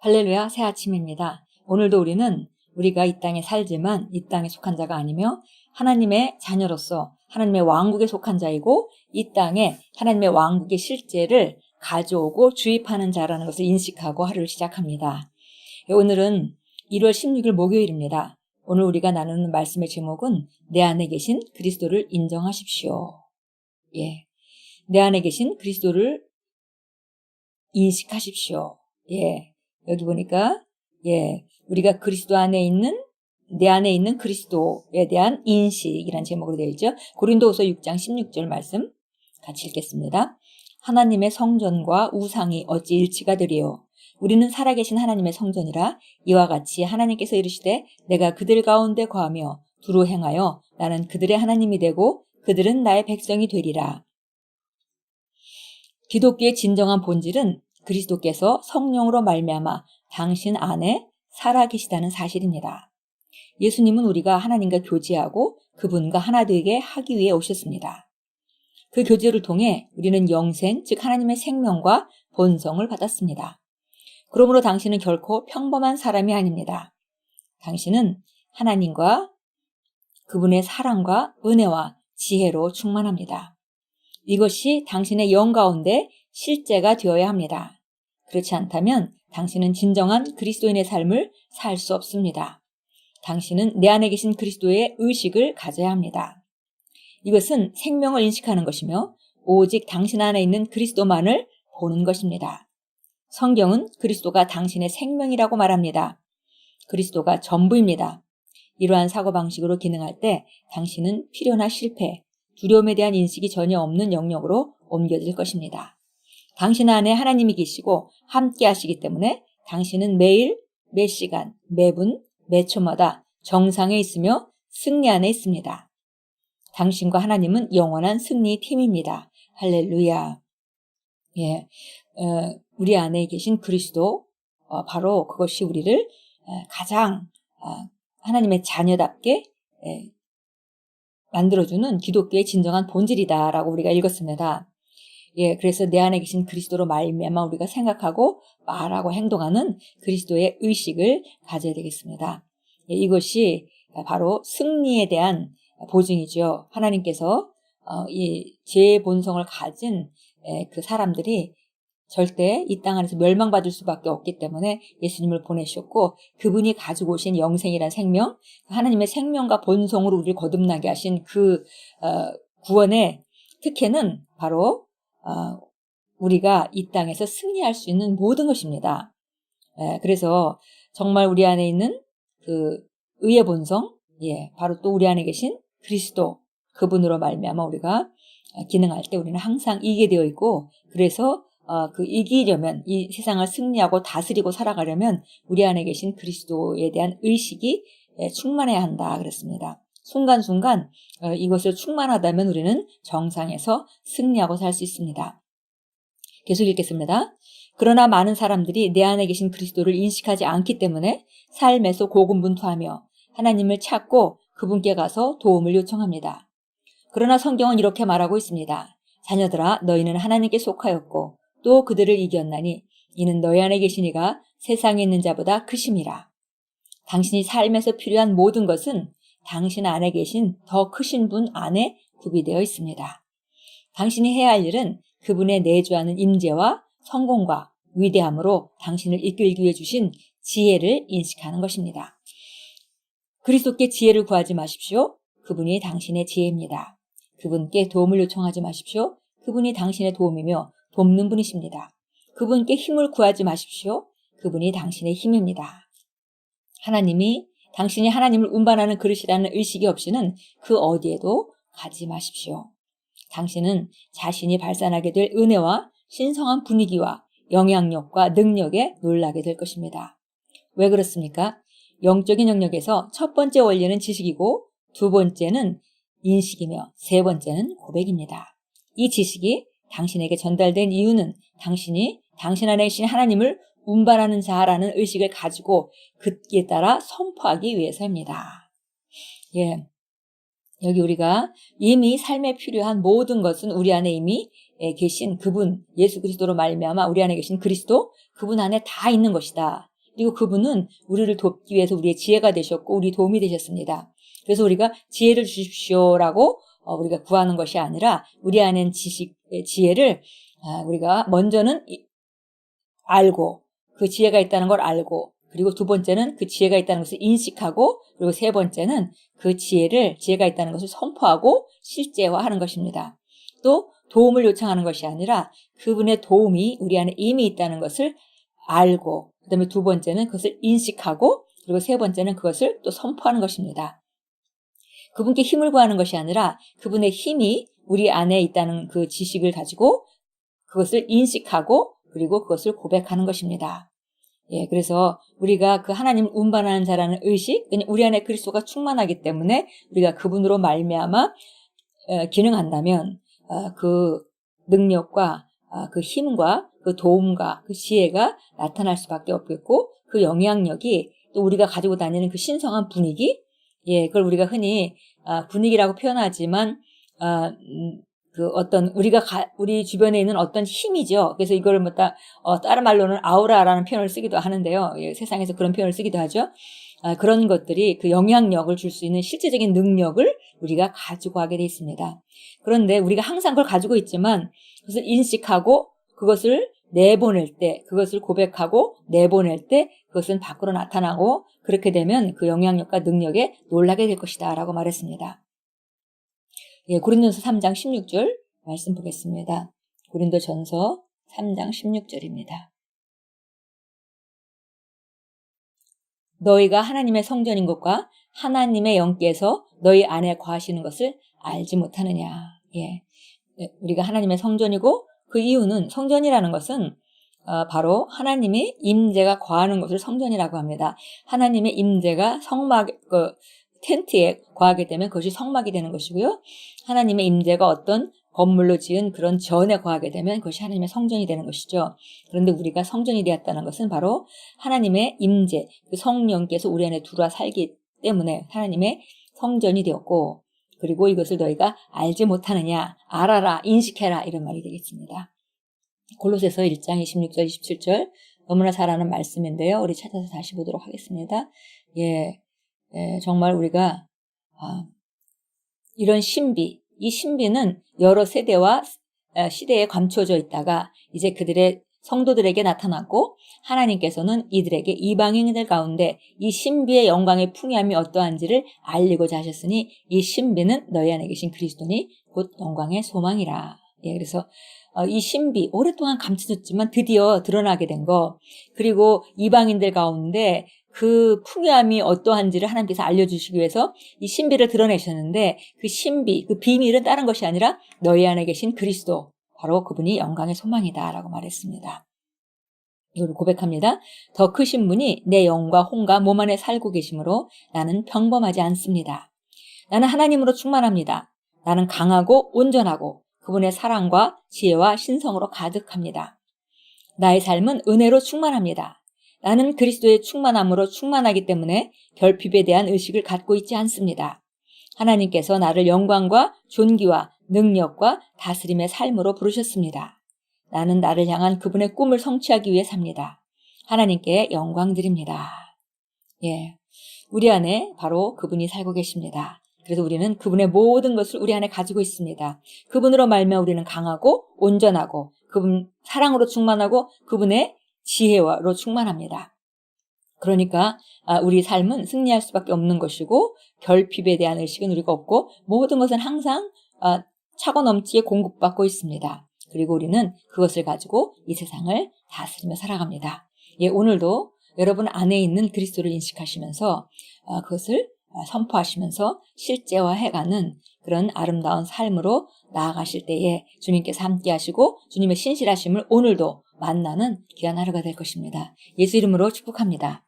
할렐루야, 새 아침입니다. 오늘도 우리는 우리가 이 땅에 살지만 이 땅에 속한 자가 아니며 하나님의 자녀로서 하나님의 왕국에 속한 자이고 이 땅에 하나님의 왕국의 실제를 가져오고 주입하는 자라는 것을 인식하고 하루를 시작합니다. 오늘은 1월 16일 목요일입니다. 오늘 우리가 나누는 말씀의 제목은 내 안에 계신 그리스도를 인정하십시오. 내 안에 계신 그리스도를 인식하십시오. 여기 보니까 우리가 그리스도 안에 있는 내 안에 있는 그리스도에 대한 인식이라는 제목으로 되어 있죠. 고린도후서 6장 16절 말씀 같이 읽겠습니다. 하나님의 성전과 우상이 어찌 일치가 되리요. 우리는 살아계신 하나님의 성전이라. 이와 같이 하나님께서 이르시되 내가 그들 가운데 거하며 두루 행하여 나는 그들의 하나님이 되고 그들은 나의 백성이 되리라. 기독교의 진정한 본질은 그리스도께서 성령으로 말미암아 당신 안에 살아계시다는 사실입니다. 예수님은 우리가 하나님과 교제하고 그분과 하나 되게 하기 위해 오셨습니다. 그 교제를 통해 우리는 영생, 즉 하나님의 생명과 본성을 받았습니다. 그러므로 당신은 결코 평범한 사람이 아닙니다. 당신은 하나님과 그분의 사랑과 은혜와 지혜로 충만합니다. 이것이 당신의 영 가운데 실제가 되어야 합니다. 그렇지 않다면 당신은 진정한 그리스도인의 삶을 살 수 없습니다. 당신은 내 안에 계신 그리스도의 의식을 가져야 합니다. 이것은 생명을 인식하는 것이며 오직 당신 안에 있는 그리스도만을 보는 것입니다. 성경은 그리스도가 당신의 생명이라고 말합니다. 그리스도가 전부입니다. 이러한 사고방식으로 기능할 때 당신은 필요나 실패, 두려움에 대한 인식이 전혀 없는 영역으로 옮겨질 것입니다. 당신 안에 하나님이 계시고 함께 하시기 때문에 당신은 매일, 매 시간, 매분, 매 초마다 정상에 있으며 승리 안에 있습니다. 당신과 하나님은 영원한 승리 팀입니다. 할렐루야. 우리 안에 계신 그리스도, 바로 그것이 우리를 가장 하나님의 자녀답게 만들어주는 기독교의 진정한 본질이다라고 우리가 읽었습니다. 그래서 내 안에 계신 그리스도로 말미암아 우리가 생각하고 말하고 행동하는 그리스도의 의식을 가져야 되겠습니다. 이것이 바로 승리에 대한 보증이죠. 하나님께서 이 죄의 본성을 가진 그 사람들이 절대 이 땅 안에서 멸망받을 수밖에 없기 때문에 예수님을 보내셨고 그분이 가지고 오신 영생이란 생명, 하나님의 생명과 본성으로 우리를 거듭나게 하신 그 구원의 특혜는 바로 우리가 이 땅에서 승리할 수 있는 모든 것입니다. 그래서 정말 우리 안에 있는 그 의의 본성, 바로 또 우리 안에 계신 그리스도, 그분으로 말미암아 우리가 기능할 때 우리는 항상 이기게 되어 있고, 그래서 이기려면, 이 세상을 승리하고 다스리고 살아가려면 우리 안에 계신 그리스도에 대한 의식이 충만해야 한다 그랬습니다. 순간순간 이것을 충만하다면 우리는 정상에서 승리하고 살 수 있습니다. 계속 읽겠습니다. 그러나 많은 사람들이 내 안에 계신 그리스도를 인식하지 않기 때문에 삶에서 고군분투하며 하나님을 찾고 그분께 가서 도움을 요청합니다. 그러나 성경은 이렇게 말하고 있습니다. 자녀들아, 너희는 하나님께 속하였고 또 그들을 이겼나니 이는 너희 안에 계신 이가 세상에 있는 자보다 크심이라. 당신이 삶에서 필요한 모든 것은 당신 안에 계신 더 크신 분 안에 구비되어 있습니다. 당신이 해야 할 일은 그분의 내주하는 임재와 성공과 위대함으로 당신을 이끌기 위해 주신 지혜를 인식하는 것입니다. 그리스도께 지혜를 구하지 마십시오. 그분이 당신의 지혜입니다. 그분께 도움을 요청하지 마십시오. 그분이 당신의 도움이며 돕는 분이십니다. 그분께 힘을 구하지 마십시오. 그분이 당신의 힘입니다. 당신이 하나님을 운반하는 그릇이라는 의식이 없이는 그 어디에도 가지 마십시오. 당신은 자신이 발산하게 될 은혜와 신성한 분위기와 영향력과 능력에 놀라게 될 것입니다. 왜 그렇습니까? 영적인 영역에서 첫 번째 원리는 지식이고 두 번째는 인식이며 세 번째는 고백입니다. 이 지식이 당신에게 전달된 이유는 당신이 당신 안에 계신 하나님을 운반하는 자라는 의식을 가지고 그에 따라 선포하기 위해서입니다. 여기 우리가 이미 삶에 필요한 모든 것은 우리 안에 이미 계신 그분, 예수 그리스도로 말미암아 우리 안에 계신 그리스도, 그분 안에 다 있는 것이다. 그리고 그분은 우리를 돕기 위해서 우리의 지혜가 되셨고 우리 도움이 되셨습니다. 그래서 우리가 지혜를 주십시오라고 우리가 구하는 것이 아니라 우리 안에 지혜를 우리가 먼저는 알고 그 지혜가 있다는 걸 알고, 그리고 두 번째는 그 지혜가 있다는 것을 인식하고, 그리고 세 번째는 그 지혜가 있다는 것을 선포하고 실제화하는 것입니다. 또 도움을 요청하는 것이 아니라 그분의 도움이 우리 안에 이미 있다는 것을 알고, 그다음에 두 번째는 그것을 인식하고, 그리고 세 번째는 그것을 또 선포하는 것입니다. 그분께 힘을 구하는 것이 아니라 그분의 힘이 우리 안에 있다는 그 지식을 가지고 그것을 인식하고 그리고 그것을 고백하는 것입니다. 그래서 우리가 그 하나님을 운반하는 자라는 의식, 우리 안에 그리스도가 충만하기 때문에 우리가 그분으로 말미암아 기능한다면 그 능력과 그 힘과 그 도움과 그 지혜가 나타날 수밖에 없겠고, 그 영향력이 또 우리가 가지고 다니는 그 신성한 분위기, 그걸 우리가 흔히 분위기라고 표현하지만 그 어떤 우리 주변에 있는 어떤 힘이죠. 그래서 이걸 다른 말로는 아우라라는 표현을 쓰기도 하는데요. 세상에서 그런 표현을 쓰기도 하죠. 그런 것들이 그 영향력을 줄 수 있는 실제적인 능력을 우리가 가지고 하게 돼 있습니다. 그런데 우리가 항상 그걸 가지고 있지만 그것을 인식하고 그것을 내보낼 때, 그것을 고백하고 내보낼 때 그것은 밖으로 나타나고, 그렇게 되면 그 영향력과 능력에 놀라게 될 것이다 라고 말했습니다. 고린도전서 3장 16절 말씀 보겠습니다. 고린도전서 3장 16절입니다. 너희가 하나님의 성전인 것과 하나님의 영께서 너희 안에 거하시는 것을 알지 못하느냐. 우리가 하나님의 성전이고, 그 이유는, 성전이라는 것은 바로 하나님의 임재가 거하는 것을 성전이라고 합니다. 하나님의 임재가 텐트에 거하게 되면 그것이 성막이 되는 것이고요. 하나님의 임재가 어떤 건물로 지은 그런 전에 거하게 되면 그것이 하나님의 성전이 되는 것이죠. 그런데 우리가 성전이 되었다는 것은 바로 하나님의 임재, 그 성령께서 우리 안에 들어와 살기 때문에 하나님의 성전이 되었고, 그리고 이것을 너희가 알지 못하느냐, 알아라, 인식해라, 이런 말이 되겠습니다. 골로새서 1장 26절 27절 너무나 잘 아는 말씀인데요. 우리 찾아서 다시 보도록 하겠습니다. 정말 우리가 이런 신비, 이 신비는 여러 세대와 시대에 감춰져 있다가 이제 그들의 성도들에게 나타났고, 하나님께서는 이들에게 이방인들 가운데 이 신비의 영광의 풍요함이 어떠한지를 알리고자 하셨으니 이 신비는 너희 안에 계신 그리스도니 곧 영광의 소망이라. 그래서 이 신비, 오랫동안 감춰졌지만 드디어 드러나게 된 거, 그리고 이방인들 가운데 그 풍요함이 어떠한지를 하나님께서 알려주시기 위해서 이 신비를 드러내셨는데, 그 신비, 그 비밀은 다른 것이 아니라 너희 안에 계신 그리스도, 바로 그분이 영광의 소망이다 라고 말했습니다. 이걸 고백합니다. 더 크신 분이 내 영과 혼과 몸 안에 살고 계시므로 나는 평범하지 않습니다. 나는 하나님으로 충만합니다. 나는 강하고 온전하고 그분의 사랑과 지혜와 신성으로 가득합니다. 나의 삶은 은혜로 충만합니다. 나는 그리스도의 충만함으로 충만하기 때문에 결핍에 대한 의식을 갖고 있지 않습니다. 하나님께서 나를 영광과 존귀와 능력과 다스림의 삶으로 부르셨습니다. 나는 나를 향한 그분의 꿈을 성취하기 위해 삽니다. 하나님께 영광 드립니다. 우리 안에 바로 그분이 살고 계십니다. 그래서 우리는 그분의 모든 것을 우리 안에 가지고 있습니다. 그분으로 말미암아 우리는 강하고 온전하고 그분 사랑으로 충만하고 그분의 지혜로 충만합니다. 그러니까 우리 삶은 승리할 수밖에 없는 것이고, 결핍에 대한 의식은 우리가 없고, 모든 것은 항상 차고 넘치게 공급받고 있습니다. 그리고 우리는 그것을 가지고 이 세상을 다스리며 살아갑니다. 오늘도 여러분 안에 있는 그리스도를 인식하시면서 그것을 선포하시면서 실제화해가는 그런 아름다운 삶으로 나아가실 때에 주님께서 함께 하시고 주님의 신실하심을 오늘도 만나는 귀한 하루가 될 것입니다. 예수 이름으로 축복합니다.